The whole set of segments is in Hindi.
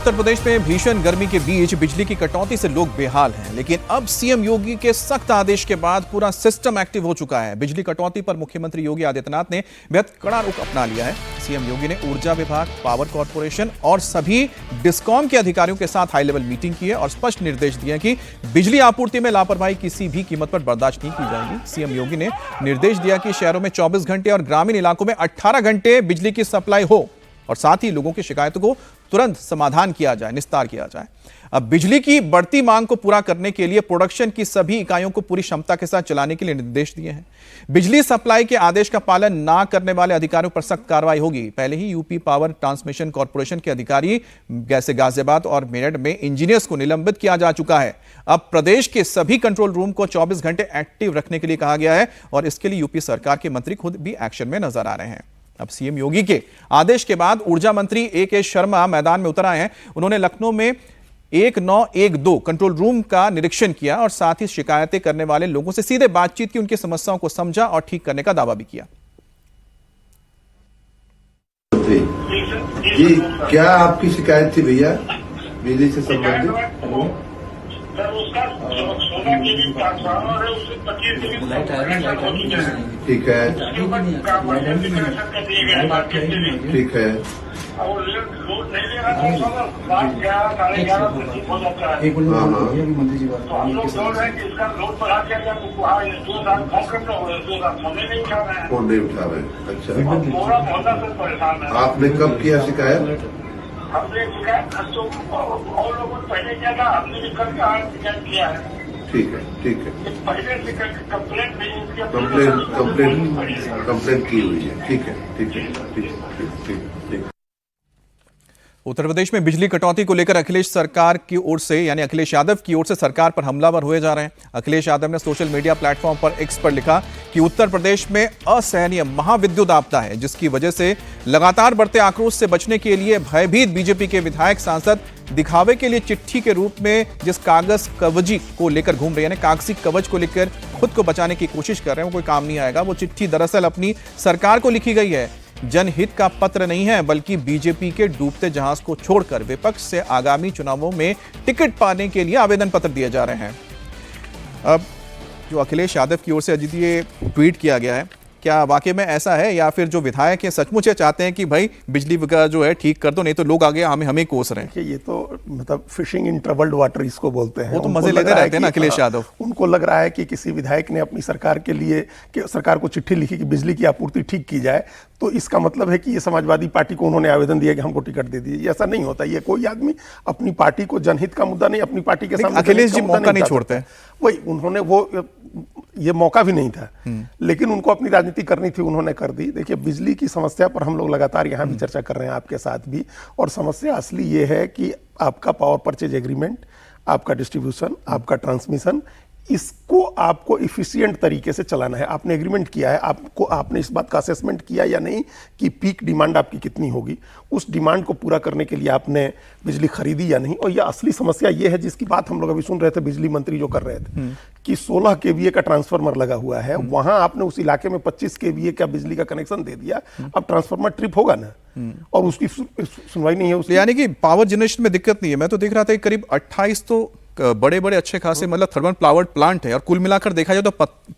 उत्तर प्रदेश में भीषण गर्मी के बीच बिजली की कटौती से लोग बेहाल हैं, लेकिन अब सीएम योगी के सख्त आदेश के बाद पूरा सिस्टम एक्टिव हो चुका है। बिजली कटौती पर मुख्यमंत्री योगी आदित्यनाथ ने बेहद कड़ा रुख अपना लिया है। सीएम योगी ने ऊर्जा विभाग, पावर कॉर्पोरेशन और सभी डिस्कॉम के अधिकारियों के साथ हाई लेवल मीटिंग की है और स्पष्ट निर्देश दिए कि बिजली आपूर्ति में लापरवाही किसी भी कीमत पर बर्दाश्त नहीं की जाएगी। सीएम योगी ने निर्देश दिया कि शहरों में 24 घंटे और ग्रामीण इलाकों में 18 घंटे बिजली की सप्लाई हो और साथ ही लोगों की शिकायतों को तुरंत समाधान किया जाए, निस्तार किया जाए। अब बिजली की बढ़ती मांग को पूरा करने के लिए प्रोडक्शन की सभी इकाइयों को पूरी क्षमता के साथ चलाने के लिए निर्देश दिए हैं। बिजली सप्लाई के आदेश का पालन ना करने वाले अधिकारियों पर सख्त कार्रवाई होगी। पहले ही यूपी पावर ट्रांसमिशन कॉर्पोरेशन के अधिकारी जैसे गाजियाबाद और मेरठ में इंजीनियर्स को निलंबित किया जा चुका है। अब प्रदेश के सभी कंट्रोल रूम को 24 घंटे एक्टिव रखने के लिए कहा गया है और इसके लिए यूपी सरकार के मंत्री खुद भी एक्शन में नजर आ रहे हैं। अब सीएम योगी के आदेश के बाद ऊर्जा मंत्री ए.के. शर्मा मैदान में उतर आए हैं। उन्होंने लखनऊ में 1912 कंट्रोल रूम का निरीक्षण किया और साथ ही शिकायतें करने वाले लोगों से सीधे बातचीत की, उनकी समस्याओं को समझा और ठीक करने का दावा भी किया। जी, क्या आपकी शिकायत थी भैया बिजली से संबंधित? ठीक है, ठीक है। फोन नहीं उठा रहे? अच्छा, आपने कब किया शिकायत? हमने शिकायत और लोगों ने पहले किया था, हमने भी कल शिकायत किया है। ठीक है, ठीक है। पहले कंप्लेंट नहीं, कंप्लेंट की हुई है। ठीक है, ठीक है, ठीक है, ठीक है। उत्तर प्रदेश में बिजली कटौती को लेकर अखिलेश सरकार की ओर से यानी अखिलेश यादव की ओर से सरकार पर हमलावर हुए जा रहे हैं। अखिलेश यादव ने सोशल मीडिया प्लेटफॉर्म पर एक्स पर लिखा कि उत्तर प्रदेश में असहनीय महाविद्युत आपदा है, जिसकी वजह से लगातार बढ़ते आक्रोश से बचने के लिए भयभीत बीजेपी के विधायक सांसद दिखावे के लिए चिट्ठी के रूप में जिस कागज कवजी को लेकर घूम रहे हैं, यानी कागजी कवच को लेकर खुद को बचाने की कोशिश कर रहे हैं, वो कोई काम नहीं आएगा। वो चिट्ठी दरअसल अपनी सरकार को लिखी गई है। जनहित का पत्र नहीं है, बल्कि बीजेपी के डूबते जहाज को छोड़कर विपक्ष से आगामी चुनावों में टिकट पाने के लिए आवेदन पत्र दिए जा रहे हैं। अब जो अखिलेश यादव की ओर से अजीत ये ट्वीट किया गया है, क्या वाकई में ऐसा है या फिर जो विधायक हैं सचमुच चाहते हैं कि भाई बिजली का जो है ठीक कर दो, नहीं तो लोग आगे हमें कोस रहे हैं? ये तो मतलब फिशिंग इन ट्रबल्ड वाटर इसको बोलते हैं। वो तो मजे लेते रहते हैं ना अखिलेश यादव। उनको लग रहा है कि किसी विधायक ने अपनी सरकार के लिए सरकार को चिट्ठी लिखी कि बिजली की आपूर्ति ठीक की जाए, तो इसका मतलब है कि ये समाजवादी पार्टी को उन्होंने आवेदन दिया कि हमको टिकट दे दीजिए। ऐसा नहीं होता। ये कोई आदमी अपनी पार्टी को जनहित का मुद्दा नहीं, अपनी पार्टी के सामने अखिलेश जी मौका नहीं छोड़ते। वही उन्होंने ये मौका भी नहीं था, लेकिन उनको अपनी राजनीति करनी थी, उन्होंने कर दी। देखिए, बिजली की समस्या पर हम लोग लगातार यहाँ भी चर्चा कर रहे हैं, आपके साथ भी, और समस्या असली ये है कि आपका पावर परचेज एग्रीमेंट, आपका डिस्ट्रीब्यूशन, आपका ट्रांसमिशन, इसको आपको इफिशिएंट तरीके से चलाना है। आपने एग्रीमेंट किया है, आपने इस बात का असेसमेंट किया या नहीं कि पीक डिमांड आपकी कितनी होगी, उस डिमांड को पूरा करने के लिए आपने बिजली खरीदी या नहीं। और यह असली समस्या ये है जिसकी बात हम लोग अभी सुन रहे थे, बिजली मंत्री जो कर रहे थे कि 16 केवीए का ट्रांसफार्मर लगा हुआ है, वहां आपने उस इलाके में 25 केवीए का बिजली का कनेक्शन दे दिया। अब ट्रांसफार्मर ट्रिप होगा ना, और उसकी सुनवाई नहीं है उसकी। यानी कि पावर जनरेशन में दिक्कत नहीं है। मैं तो देख रहा था करीब 28 तो बड़े बड़े अच्छे खासे मतलब थर्मल पावर्ड प्लांट है और कुल मिलाकर देखा जाए तो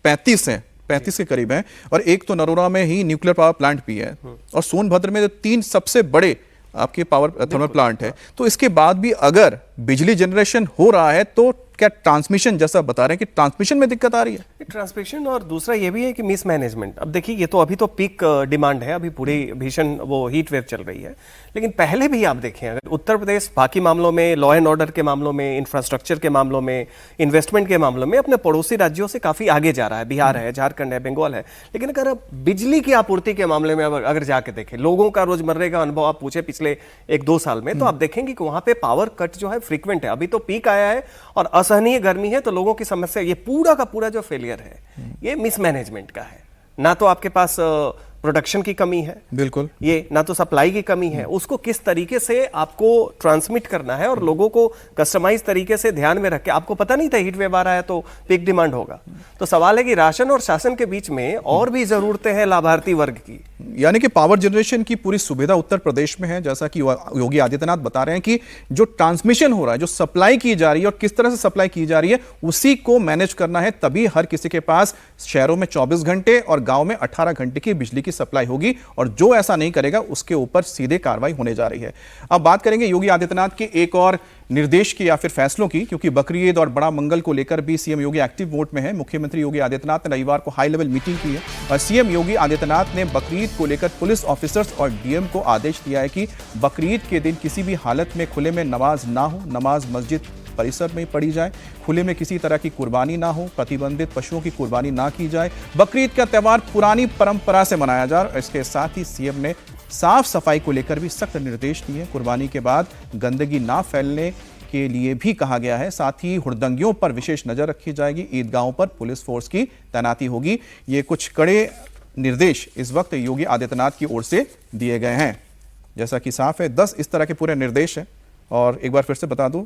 35 के करीब हैं, और एक तो नरोरा में ही न्यूक्लियर पावर प्लांट भी है, और सोनभद्र में 3 सबसे बड़े आपके पावर थर्मल प्लांट है। तो इसके बाद भी अगर बिजली जनरेशन हो रहा है तो क्या ट्रांसमिशन, जैसा बता रहे हैं कि ट्रांसमिशन में दिक्कत आ रही है? ट्रांसमिशन, और दूसरा ये भी है कि मिस मैनेजमेंट। अब देखिए, ये तो अभी तो पीक डिमांड है, अभी पूरी भीषण वो हीट वेव चल रही है, लेकिन पहले भी आप देखें, अगर उत्तर प्रदेश बाकी मामलों में, लॉ एंड ऑर्डर के मामलों में, इंफ्रास्ट्रक्चर के मामलों में, इन्वेस्टमेंट के मामलों में अपने पड़ोसी राज्यों से काफी आगे जा रहा है। बिहार है, झारखंड है, बंगाल है। लेकिन अगर आप बिजली की आपूर्ति के मामले में अगर जाके देखें, लोगों का रोजमर्रे का अनुभव आप पूछे पिछले 1-2 साल में, तो आप देखेंगे कि वहां पे पावर कट जो है फ्रीक्वेंट है। अभी तो पीक आया है और असहनीय गर्मी है, तो लोगों की समस्या, ये पूरा का पूरा जो फेलियर है, ये मिसमैनेजमेंट का है। ना तो आपके पास प्रोडक्शन की कमी है, बिल्कुल, ये ना तो सप्लाई की कमी है, उसको किस तरीके से आपको ट्रांसमिट करना है और लोगों को कस्टमाइज तरीके से ध्यान में रख के, आपको पता नहीं था हीट वेव आ रहा है तो पीक डिमांड होगा। तो सवाल है कि राशन और शासन के बीच में और भी जरूरतें हैं लाभार्थी वर्ग की, यानी कि पावर जनरेशन की पूरी सुविधा उत्तर प्रदेश में है, जैसा कि योगी आदित्यनाथ बता रहे हैं कि जो ट्रांसमिशन हो रहा है, जो सप्लाई की जा रही है और किस तरह से सप्लाई की जा रही है, उसी को मैनेज करना है। तभी हर किसी के पास शहरों में 24 घंटे और गांव में 18 घंटे की बिजली की सप्लाई होगी, और जो ऐसा नहीं करेगा उसके ऊपर सीधे कार्रवाई होने जा रही है। अब बात करेंगे योगी आदित्यनाथ के एक और निर्देश की या फिर फैसलों की, क्योंकि बकरी ईद और बड़ा मंगल को लेकर भी सीएम योगी एक्टिव मोड में है। मुख्यमंत्री योगी आदित्यनाथ ने रविवार को हाई लेवल मीटिंग की है और सीएम योगी आदित्यनाथ ने बकरी ईद को लेकर पुलिस ऑफिसर्स और डीएम को आदेश दिया है कि बकरी ईद के दिन किसी भी हालत में खुले में नमाज ना हो, नमाज मस्जिद परिसर में पढ़ी जाए, खुले में किसी तरह की कुर्बानी ना हो, प्रतिबंधित पशुओं की कुर्बानी ना की जाए, बकरी ईद का त्यौहार पुरानी परंपरा से मनाया जाए। इसके साथ ही सीएम ने साफ सफाई को लेकर भी सख्त निर्देश दिए। कुर्बानी के बाद गंदगी ना फैलने के लिए भी कहा गया है। साथ ही हुड़दंगियों पर विशेष नजर रखी जाएगी। ईदगाहों पर पुलिस फोर्स की तैनाती होगी। ये कुछ कड़े निर्देश इस वक्त योगी आदित्यनाथ की ओर से दिए गए हैं। जैसा कि साफ है, 10 इस तरह के पूरे निर्देश हैं। और एक बार फिर से बता दूं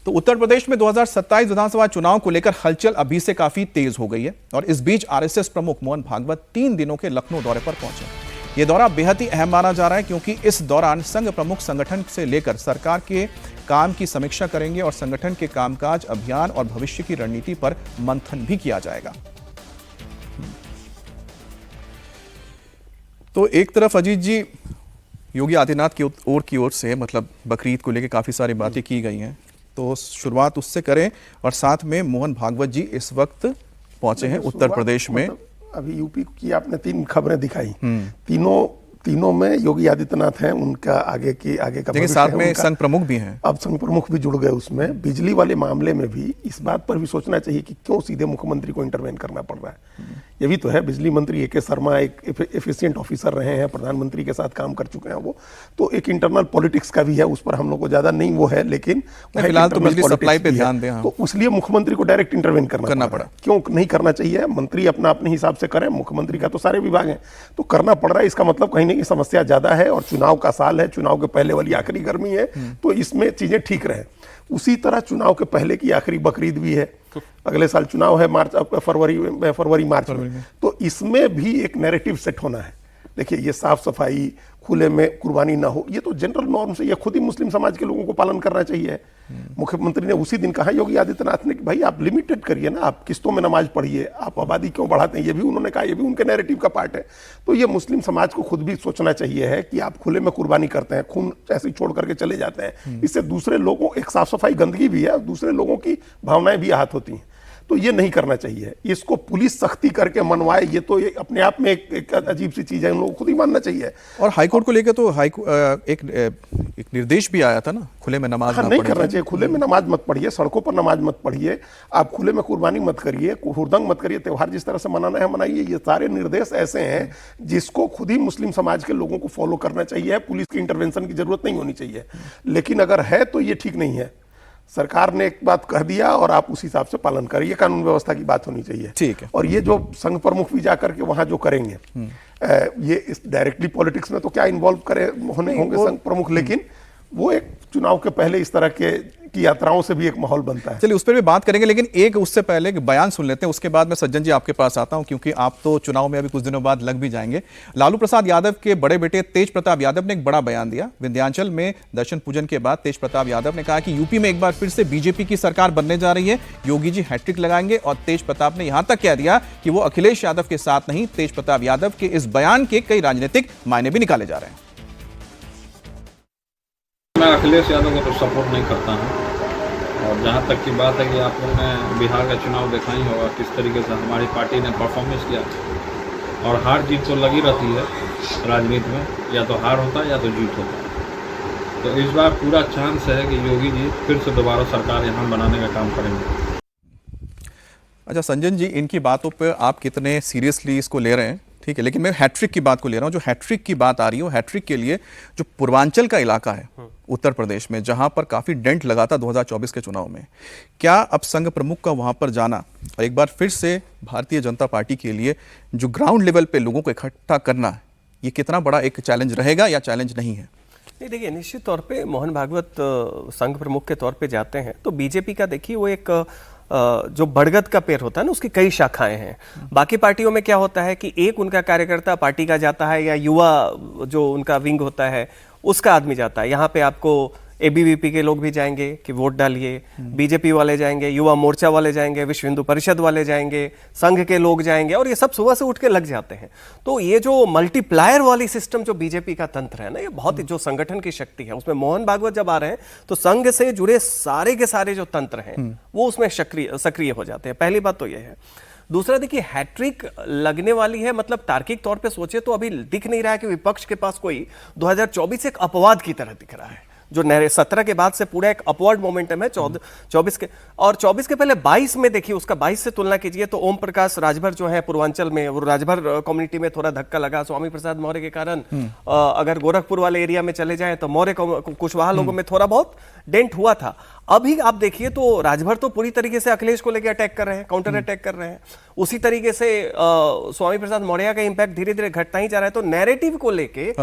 तो उत्तर प्रदेश में 2027 विधानसभा चुनाव को लेकर हलचल अभी से काफी तेज हो गई है। और इस बीच आरएसएस प्रमुख मोहन भागवत 3 दिनों के लखनऊ दौरे पर पहुंचे। यह दौरा बेहद ही अहम माना जा रहा है, क्योंकि इस दौरान संघ प्रमुख संगठन से लेकर सरकार के काम की समीक्षा करेंगे और संगठन के कामकाज, अभियान और भविष्य की रणनीति पर मंथन भी किया जाएगा। तो एक तरफ अजीत जी योगी आदित्यनाथ की ओर से मतलब बकरी ईद को लेकर काफी सारी बातें की गई हैं, तो शुरुआत उससे करें। और साथ में मोहन भागवत जी इस वक्त पहुंचे हैं उत्तर प्रदेश में। अभी यूपी की आपने 3 खबरें दिखाई, तीनों में योगी आदित्यनाथ हैं, उनका आगे का देखिए साथ में संघ प्रमुख भी हैं। अब संघ प्रमुख भी जुड़ गए उसमें। बिजली वाले मामले में भी इस बात पर भी सोचना चाहिए कि क्यों सीधे मुख्यमंत्री को इंटरवेन करना पड़ रहा है। ये भी तो है, बिजली मंत्री ए.के. शर्मा एक एफिशिएंट ऑफिसर रहे हैं, प्रधानमंत्री के साथ काम कर चुके हैं वो, तो एक इंटरनल पॉलिटिक्स का भी है, उस पर हम लोग को ज्यादा नहीं वो है, लेकिन फिलहाल तो बिजली सप्लाई पे ध्यान दें। तो इसलिए मुख्यमंत्री को डायरेक्ट इंटरवेन करना पड़ा। क्यों नहीं करना चाहिए? मंत्री अपने हिसाब से करें, मुख्यमंत्री का तो सारे विभाग हैं, तो करना पड़ रहा है। इसका मतलब कहीं ना कहीं समस्या ज्यादा है और चुनाव का साल है, चुनाव के पहले वाली आखिरी गर्मी है, तो इसमें चीजें ठीक रहे। उसी तरह चुनाव के पहले की आखिरी बकरीद भी है, अगले साल चुनाव है फरवरी मार्च में, तो इसमें भी एक नैरेटिव सेट होना है। देखिए ये साफ सफाई, खुले में कुर्बानी ना हो, ये तो जनरल नॉर्म से, ये खुद ही मुस्लिम समाज के लोगों को पालन करना चाहिए। मुख्यमंत्री ने उसी दिन कहा, योगी आदित्यनाथ ने, कि भाई आप लिमिटेड करिए ना, आप किस्तों में नमाज पढ़िए, आप आबादी क्यों बढ़ाते हैं, ये भी उन्होंने कहा, ये भी उनके नैरेटिव का पार्ट है। तो ये मुस्लिम समाज को खुद भी सोचना चाहिए है कि आप खुले में कुर्बानी करते हैं, खून ऐसे ही छोड़ करके चले जाते हैं, इससे दूसरे लोगों, एक साफ सफाई गंदगी भी है, दूसरे लोगों की भावनाएं भी आहत होती हैं, तो ये नहीं करना चाहिए। इसको पुलिस सख्ती करके मनवाए, ये तो ये अपने आप में एक अजीब सी चीज है, उन लोगों को खुद ही मानना चाहिए। और हाईकोर्ट को लेकर तो एक निर्देश भी आया था ना, खुले में नमाज नहीं करना चाहिए। खुले में नमाज मत पढ़िए, सड़कों पर नमाज मत पढ़िए, आप खुले में कुर्बानी मत करिए, हुड़दंग मत करिए, त्यौहार जिस तरह से मनाना है मनाइए। ये सारे निर्देश ऐसे हैं जिसको खुद ही मुस्लिम समाज के लोगों को फॉलो करना चाहिए। पुलिस की इंटरवेंशन की जरूरत नहीं होनी चाहिए, लेकिन अगर है तो ये ठीक नहीं है। सरकार ने एक बात कह दिया और आप उस हिसाब से पालन करिए, कानून व्यवस्था की बात होनी चाहिए। ठीक है। और ये जो संघ प्रमुख भी जाकर के वहां जो करेंगे, ये इस डायरेक्टली पॉलिटिक्स में तो क्या इन्वॉल्व होंगे संघ प्रमुख, लेकिन वो एक चुनाव के पहले इस तरह की यात्राओं से भी एक माहौल बनता है। चलिए उस पर भी बात करेंगे, लेकिन एक उससे पहले एक बयान सुन लेते हैं, उसके बाद मैं सज्जन जी आपके पास आता हूं, क्योंकि आप तो चुनाव में अभी कुछ दिनों बाद लग भी जाएंगे। लालू प्रसाद यादव के बड़े बेटे तेज प्रताप यादव ने एक बड़ा बयान दिया। विंध्याचल में दर्शन पूजन के बाद तेज प्रताप यादव ने कहा कि यूपी में एक बार फिर से बीजेपी की सरकार बनने जा रही है, योगी जी हैट्रिक लगाएंगे। और तेज प्रताप ने यहां तक कह दिया कि वो अखिलेश यादव के साथ नहीं, तेज प्रताप यादव के इस बयान के कई राजनीतिक मायने भी निकाले जा रहे हैं। मैं अखिलेश यादव को तो सपोर्ट नहीं करता हूं। और जहां तक की बात है कि आप लोगों ने बिहार का चुनाव देखा ही होगा, किस तरीके से हमारी पार्टी ने परफॉर्मेंस किया, और हार जीत तो लगी रहती है राजनीति में, या तो हार होता है या तो जीत होता है। तो इस बार पूरा चांस है कि योगी जी फिर से दोबारा सरकार यहाँ बनाने का काम करेंगे। अच्छा संजन जी, इनकी बातों पर आप कितने सीरियसली इसको ले रहे हैं? ठीक है, लेकिन मैं हैट्रिक की बात को ले रहा हूं। जो हैट्रिक की बात आ रही है, वो हैट्रिक के लिए जो पूर्वांचल का इलाका है उत्तर प्रदेश में, जहां पर काफी डेंट लगा था 2024 के चुनाव में, क्या अब संघ प्रमुख का वहां पर जाना और एक बार फिर से भारतीय जनता पार्टी के लिए जो ग्राउंड लेवल पे लोगों को इकट्ठा करना है, ये कितना बड़ा एक चैलेंज रहेगा या चैलेंज नहीं है? नहीं, देखिए निश्चित तौर पे मोहन भागवत संघ प्रमुख के तौर पे जाते हैं तो बीजेपी का देखिए वो एक जो बरगद का पेड़ होता है ना, उसकी कई शाखाएं हैं। बाकी पार्टियों में क्या होता है कि एक उनका कार्यकर्ता पार्टी का जाता है, या युवा जो उनका विंग होता है उसका आदमी जाता है। यहाँ पे आपको एबीवीपी के लोग भी जाएंगे कि वोट डालिए, बीजेपी वाले जाएंगे, युवा मोर्चा वाले जाएंगे, विश्व हिंदू परिषद वाले जाएंगे, संघ के लोग जाएंगे, और ये सब सुबह से उठ के लग जाते हैं। तो ये जो मल्टीप्लायर वाली सिस्टम जो बीजेपी का तंत्र है ना, ये बहुत ही जो संगठन की शक्ति है, उसमें मोहन भागवत जब आ रहे हैं तो संघ से जुड़े सारे के सारे जो तंत्र हैं वो उसमें सक्रिय हो जाते हैं। पहली बात तो ये है। दूसरा, देखिए हैट्रिक लगने वाली है, मतलब तार्किक तौर पे सोचे तो अभी दिख नहीं रहा है कि विपक्ष के पास कोई 2024 एक अपवाद की तरह दिख रहा है। जो 17 के बाद से पूरा एक अपवर्ड मोमेंटम है 24 के, और 24 के पहले 22 में देखिए, उसका 22 से तुलना कीजिए तो ओम प्रकाश राजभर जो है पूर्वांचल में, वो राजभर कम्युनिटी में थोड़ा धक्का लगा स्वामी प्रसाद मौर्य के कारण। अगर गोरखपुर वाले एरिया में चले जाएं तो मौर्य कुशवाहा लोगों में थोड़ा बहुत डेंट हुआ था। अभी आप देखिए तो राजभर तो पूरी तरीके से अखिलेश को लेकर अटैक कर रहे हैं, काउंटर अटैक कर रहे हैं। उसी तरीके से स्वामी प्रसाद मौर्य का इंपैक्ट धीरे धीरे घटता ही जा रहा है। तो नैरेटिव को लेके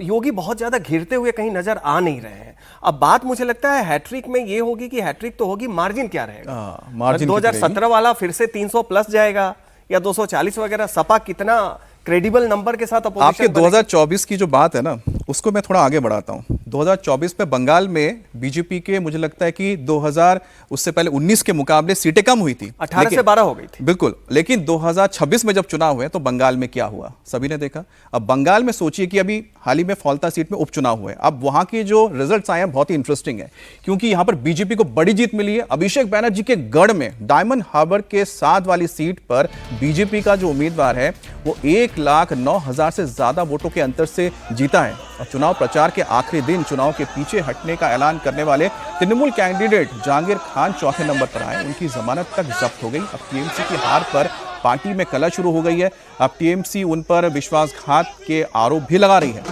योगी बहुत ज्यादा घिरते हुए कहीं नजर आ नहीं रहे हैं। अब बात मुझे लगता है हैट्रिक में ये होगी कि हैट्रिक तो होगी, मार्जिन क्या रहेगा? मार्जिन 2017 वाला फिर से 300 प्लस जाएगा या 240 वगैरह? सपा कितना क्रेडिबल नंबर के साथ अपोजिशन? आपके 2024 की जो बात है ना, उसको मैं थोड़ा आगे बढ़ाता हूं। 2024 में बंगाल में बीजेपी के, मुझे लगता है कि 2000 उससे पहले 19 के मुकाबले सीटें कम हुई थी, 18 से 12 हो गई थी। बिल्कुल, लेकिन 2026 में जब चुनाव हुए तो बंगाल में क्या हुआ सभी ने देखा। अब बंगाल में सोचिए कि अभी हाल ही में फौल्ता सीट में उपचुनाव हुए, अब वहां के जो रिजल्ट्स आए हैं बहुत ही इंटरेस्टिंग है, क्योंकि यहां पर बीजेपी को बड़ी जीत मिली है। अभिषेक बैनर्जी के गढ़ में डायमंड हार्बर के साथ वाली सीट पर बीजेपी का जो उम्मीदवार है वो 1,09,000 से ज्यादा वोटों के अंतर से जीता है। और चुनाव प्रचार के आखिरी दिन चुनाव के पीछे हटने का ऐलान करने वाले तृणमूल कैंडिडेट जहांगीर खान चौथे नंबर पर आए। उनकी जमानत तक जब्त हो गई। अब टीएमसी की हार पर पार्टी में कलह शुरू हो गई है। अब टीएमसी उन पर विश्वासघात के आरोप भी लगा रही है।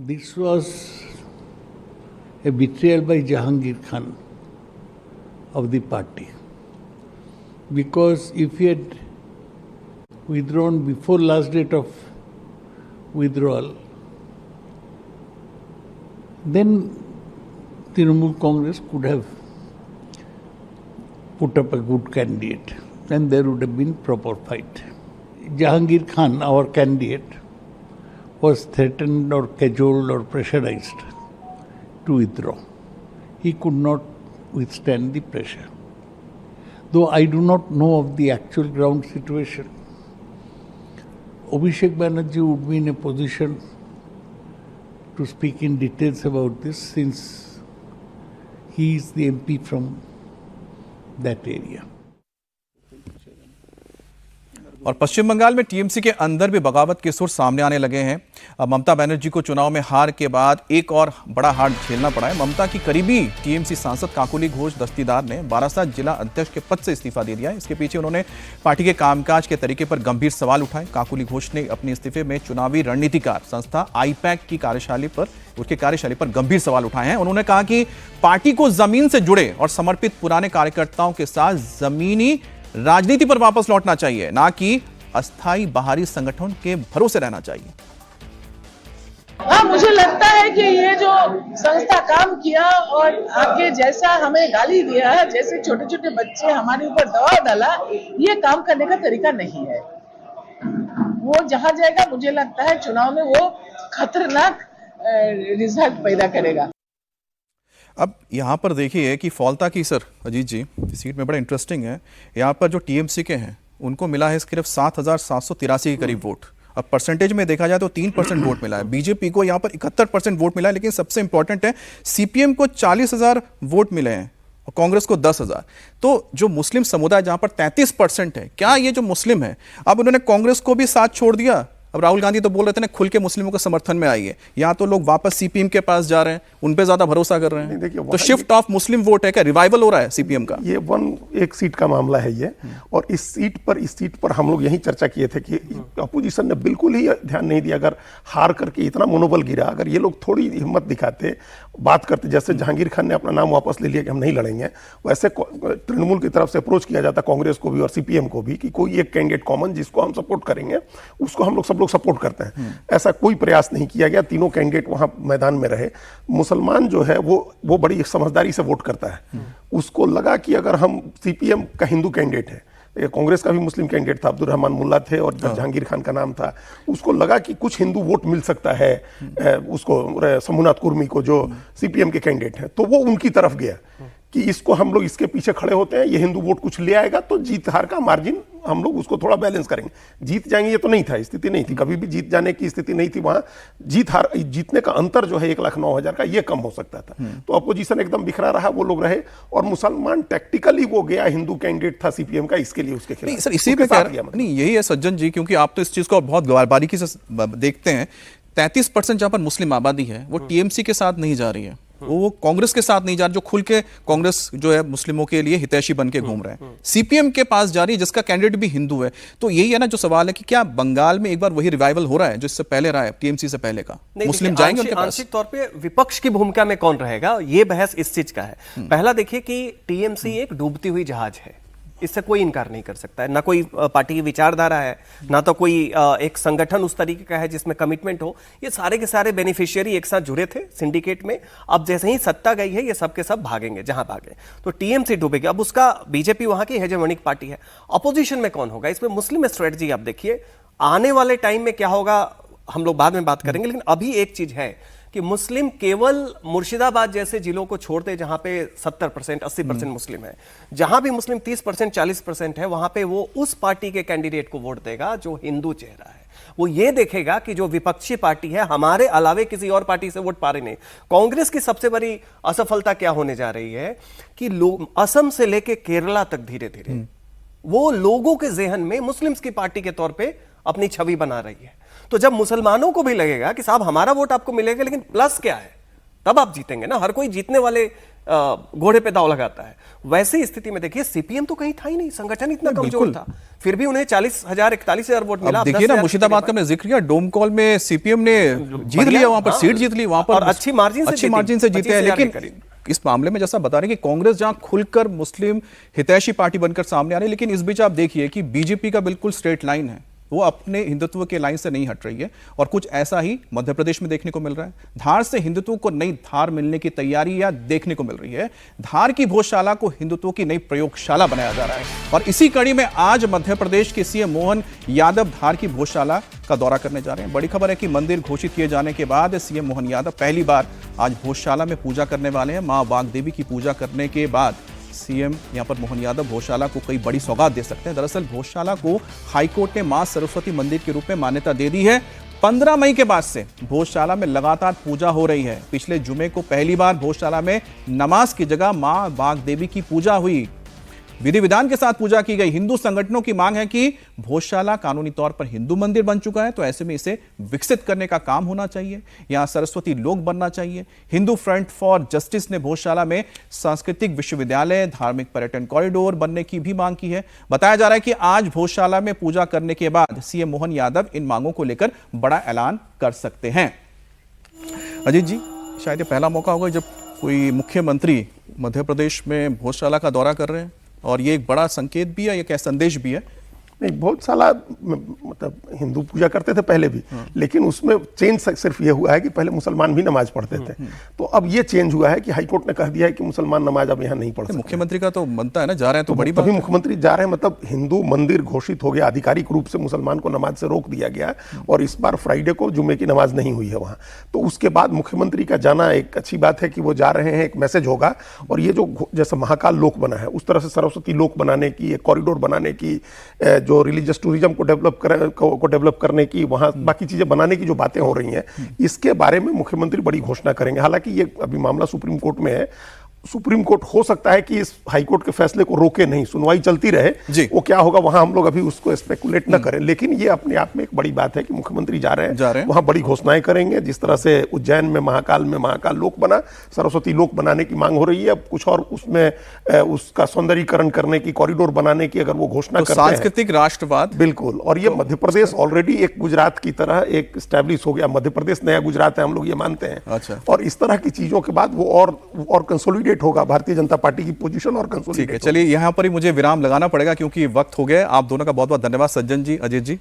This was a betrayal by Jahangir Khan of the party, because if he had withdrawn before last date of withdrawal, then Trinamool Congress could have put up a good candidate and there would have been proper fight. Jahangir Khan, our candidate, was threatened or cajoled or pressurized to withdraw. He could not withstand the pressure. Though I do not know of the actual ground situation, Abhishek Banerjee would be in a position to speak in details about this, since he is the MP from that area. और पश्चिम बंगाल में टीएमसी के अंदर भी बगावत के सुर सामने आने लगे हैं। अब ममता बनर्जी को चुनाव में हार के बाद एक और बड़ा हार झेलना पड़ा है। ममता की करीबी टीएमसी सांसद काकोली घोष दस्तीदार ने बारासात जिला अध्यक्ष के पद से इस्तीफा दे दिया है। इसके पीछे उन्होंने पार्टी के कामकाज के तरीके पर गंभीर सवाल उठाए। काकोली घोष ने अपने इस्तीफे में चुनावी रणनीतिकार संस्था आईपैक की कार्यशाला पर गंभीर सवाल उठाए हैं। उन्होंने कहा कि पार्टी को जमीन से जुड़े और समर्पित पुराने कार्यकर्ताओं के साथ जमीनी राजनीति पर वापस लौटना चाहिए, ना कि अस्थायी बाहरी संगठन के भरोसे रहना चाहिए। हाँ, मुझे लगता है कि ये जो संस्था काम किया और आगे जैसा हमें गाली दिया, जैसे छोटे छोटे बच्चे हमारे ऊपर दबाव डाला, ये काम करने का तरीका नहीं है। वो जहां जाएगा मुझे लगता है चुनाव में वो खतरनाक रिजल्ट पैदा करेगा। अब यहाँ पर देखिए कि फौल्ता की सर अजीत जी सीट में बड़ा इंटरेस्टिंग है। यहाँ पर जो टीएमसी के हैं उनको मिला है सिर्फ 7,783 के करीब वोट। अब परसेंटेज में देखा जाए तो 3% वोट मिला है। बीजेपी को यहाँ पर 71% वोट मिला है, लेकिन सबसे इंपॉर्टेंट है सीपीएम को 40,000 वोट मिले हैं और कांग्रेस को 10,000। तो जो मुस्लिम समुदाय जहाँ पर 33% है, क्या ये जो मुस्लिम है, अब उन्होंने कांग्रेस को भी साथ छोड़ दिया। अब राहुल गांधी तो बोल रहे थे ना खुल के मुस्लिमों के समर्थन में आइए, यहाँ तो लोग वापस सीपीएम के पास जा रहे हैं, उन पे ज्यादा भरोसा कर रहे हैं। तो शिफ्ट ऑफ मुस्लिम वोट है क्या, रिवाइवल हो रहा है सीपीएम का? ये एक सीट का मामला है ये। और इस सीट पर हम लोग यही चर्चा किए थे कि अपोजिशन ने बिल्कुल ही ध्यान नहीं दिया। अगर हार करके इतना मनोबल गिरा, अगर ये लोग थोड़ी हिम्मत दिखाते, बात करते, जैसे जहांगीर खान ने अपना नाम वापस ले लिया कि हम नहीं लड़ेंगे, वैसे तृणमूल की तरफ से अप्रोच किया जाता कांग्रेस को भी और सीपीएम को भी कि कोई एक कैंडिडेट कॉमन जिसको हम सपोर्ट करेंगे उसको हम लोग सपोर्ट सब लोग सपोर्ट करते हैं। ऐसा कोई प्रयास नहीं किया गया, तीनों कैंडिडेट वहां मैदान में रहे। मुसलमान जो है वो बड़ी समझदारी से वोट करता है। उसको लगा कि अगर हम सीपीएम का हिंदू कैंडिडेट है, कांग्रेस का भी मुस्लिम कैंडिडेट था, अब्दुल रहमान मुल्ला थे और जहांगीर खान का नाम था, उसको लगा कि कुछ हिंदू वोट मिल सकता है उसको शंभुनाथ कुर्मी को जो सीपीएम के कैंडिडेट हैं, तो वो उनकी तरफ गया कि इसको हम लोग इसके पीछे खड़े होते हैं, ये हिंदू वोट कुछ ले आएगा तो जीत हार का मार्जिन हम लोग उसको थोड़ा बैलेंस करेंगे। जीत जाएंगे ये तो नहीं था, स्थिति नहीं थी, कभी भी जीत जाने की स्थिति नहीं थी। वहां जीतने का अंतर जो है 1,09,000 का, ये कम हो सकता था। तो अपोजिशन एकदम बिखरा रहा, वो लोग रहे। और मुसलमान टैक्टिकली वो गया, हिंदू कैंडिडेट था सीपीएम का, इसके लिए उसके खिलाफ। सर इसी पे नहीं, यही है सज्जन जी, क्योंकि आप तो इस चीज को बहुत बारीकी से देखते हैं। 33% जहां पर मुस्लिम आबादी है वो टीएमसी के साथ नहीं जा रही है, वो कांग्रेस के साथ नहीं जा रही, जो खुल के कांग्रेस जो है मुस्लिमों के लिए हितैषी बन के घूम रहे हैं, सीपीएम के पास जा रही है जिसका कैंडिडेट भी हिंदू है। तो यही है ना जो सवाल है कि क्या बंगाल में एक बार वही रिवाइवल हो रहा है जो इससे पहले रहा है, टीएमसी से पहले का? मुस्लिम जाएंगे उनके पास? आंशिक तौर पे विपक्ष की भूमिका में कौन रहेगा, ये बहस इस चीज का है। पहला देखिए कि टीएमसी एक डूबती हुई जहाज है, इससे कोई इनकार नहीं कर सकता है। ना कोई पार्टी की विचारधारा है, ना तो कोई एक संगठन उस तरीके का है जिसमें कमिटमेंट हो। ये सारे के सारे बेनिफिशियरी एक साथ जुड़े थे सिंडिकेट में। अब जैसे ही सत्ता गई है ये सब के सब भागेंगे जहां भागे, तो टीएमसी डूबेगी। अब उसका बीजेपी वहां की हेजेमोनिक पार्टी है। अपोजिशन में कौन होगा, इसमें मुस्लिम स्ट्रेटजी आप देखिए आने वाले टाइम में क्या होगा, हम लोग बाद में बात करेंगे। लेकिन अभी एक चीज है कि मुस्लिम केवल मुर्शिदाबाद जैसे जिलों को छोड़ते जहां पे 70% 80% मुस्लिम है, जहां भी मुस्लिम 30% 40% है, वहां पे वो उस पार्टी के कैंडिडेट को वोट देगा जो हिंदू चेहरा है। वो ये देखेगा कि जो विपक्षी पार्टी है हमारे अलावे किसी और पार्टी से वोट पा रही नहीं। कांग्रेस की सबसे बड़ी असफलता क्या होने जा रही है कि लोग असम से लेके केरला तक धीरे धीरे वो लोगों के जेहन में मुस्लिम्स की पार्टी के तौर पे अपनी छवि बना रही है। तो जब मुसलमानों को भी लगेगा कि साहब हमारा वोट आपको मिलेगा लेकिन प्लस क्या है, तब आप जीतेंगे ना। हर कोई जीतने वाले घोड़े पे दांव लगाता है। वैसी स्थिति में देखिए सीपीएम तो कहीं था ही नहीं, संगठन इतना कमजोर था, फिर भी उन्हें 40,000 41,000 वोट मिला। देखिए ना मुर्शिदाबाद का हमने जिक्र किया, डोमकॉल में सीपीएम ने जीत लिया, वहां पर सीट जीत ली, वहां पर अच्छी मार्जिन से जीते हैं। लेकिन इस मामले में जैसा बता रहे हैं कि कांग्रेस जहां खुलकर मुस्लिम हितैषी पार्टी बनकर सामने आ रही है, लेकिन इस बीच आप देखिए कि बीजेपी का बिल्कुल स्ट्रेट लाइन है, वो अपने हिंदुत्व के लाइन से नहीं हट रही है। और कुछ ऐसा ही मध्य प्रदेश में देखने को मिल रहा है। धार से हिंदुत्व को नई धार मिलने की तैयारी या देखने को मिल रही है। धार की भोजशाला को हिंदुत्व की नई प्रयोगशाला बनाया जा रहा है। और इसी कड़ी में आज मध्य प्रदेश के सीएम मोहन यादव धार की भोजशाला का दौरा करने जा रहे हैं। बड़ी खबर है कि मंदिर घोषित किए जाने के बाद सीएम मोहन यादव पहली बार आज भोजशाला में पूजा करने वाले हैं। मां वाग्देवी की पूजा करने के बाद सीएम यहां पर मोहन यादव भोजशाला को कई बड़ी सौगात दे सकते हैं। दरअसल भोजशाला को हाईकोर्ट ने मां सरस्वती मंदिर के रूप में मान्यता दे दी है। 15 मई के बाद से भोजशाला में लगातार पूजा हो रही है। पिछले जुमे को पहली बार भोजशाला में नमाज की जगह मां वाग्देवी की पूजा हुई, विधि विधान के साथ पूजा की गई। हिंदू संगठनों की मांग है कि भोजशाला कानूनी तौर पर हिंदू मंदिर बन चुका है, तो ऐसे में इसे विकसित करने का काम होना चाहिए। यहां सरस्वती लोक बनना चाहिए। हिंदू फ्रंट फॉर जस्टिस ने भोजशाला में सांस्कृतिक विश्वविद्यालय, धार्मिक पर्यटन कॉरिडोर बनने की भी मांग की है। बताया जा रहा है कि आज भोजशाला में पूजा करने के बाद सीएम मोहन यादव इन मांगों को लेकर बड़ा ऐलान कर सकते हैं। अजीत जी, शायद ये पहला मौका होगा जब कोई मुख्यमंत्री मध्य प्रदेश में भोजशाला का दौरा कर रहे हैं, और ये एक बड़ा संकेत भी है, ये क्या संदेश भी है? नहीं, बहुत साला मतलब हिंदू पूजा करते थे पहले भी, लेकिन उसमें चेंज सिर्फ ये हुआ है कि पहले मुसलमान भी नमाज पढ़ते थे। तो अब ये चेंज हुआ है कि हाईकोर्ट ने कह दिया है कि मुसलमान नमाज अब यहाँ नहीं पढ़ सकते। मुख्यमंत्री का तो बनता है ना, जा रहे हैं तो बड़ी बात है। मुख्यमंत्री जा रहे हैं, मतलब हिंदू मंदिर घोषित हो गया, आधिकारिक रूप से मुसलमान को नमाज से रोक दिया गया। और इस बार फ्राइडे को जुमे की नमाज नहीं हुई है वहाँ। तो उसके बाद मुख्यमंत्री का जाना एक अच्छी बात है कि वो जा रहे हैं, एक मैसेज होगा। और ये जो जैसे महाकाल लोक बना है, उस तरह से सरस्वती लोक बनाने की, एक कॉरिडोर बनाने की, जो रिलीजियस टूरिज्म को डेवलप करने की, वहां बाकी चीजें बनाने की जो बातें हो रही हैं, इसके बारे में मुख्यमंत्री बड़ी घोषणा करेंगे। हालांकि ये अभी मामला सुप्रीम कोर्ट में है। सुप्रीम कोर्ट हो सकता है कि इस हाईकोर्ट के फैसले को रोके नहीं, सुनवाई चलती रहे। वो क्या होगा वहां हम लोग अभी उसको स्पेकुलेट न करें। लेकिन ये अपने आप में एक बड़ी बात है कि मुख्यमंत्री जा रहे हैं। वहां बड़ी घोषणाएं करेंगे। जिस तरह से उज्जैन में महाकाल लोक बना, सरस्वती लोक बनाने की मांग हो रही है। अब कुछ और उसमें उसका सौंदर्यीकरण करने की, कॉरिडोर बनाने की अगर वो घोषणा करते हैं, सांस्कृतिक राष्ट्रवाद, बिल्कुल। और ये मध्य प्रदेश ऑलरेडी एक गुजरात की तरह एक स्टैब्लिश हो गया। मध्य प्रदेश नया गुजरात है, हम लोग ये मानते हैं। अच्छा। और इस तरह की चीजों के बाद वो और कंसोलिडेट होगा भारतीय जनता पार्टी की पोजीशन और कंसोलिडेट। ठीक है, चलिए यहां पर ही मुझे विराम लगाना पड़ेगा क्योंकि वक्त हो गया। आप दोनों का बहुत बहुत धन्यवाद, सज्जन जी, अजीत जी।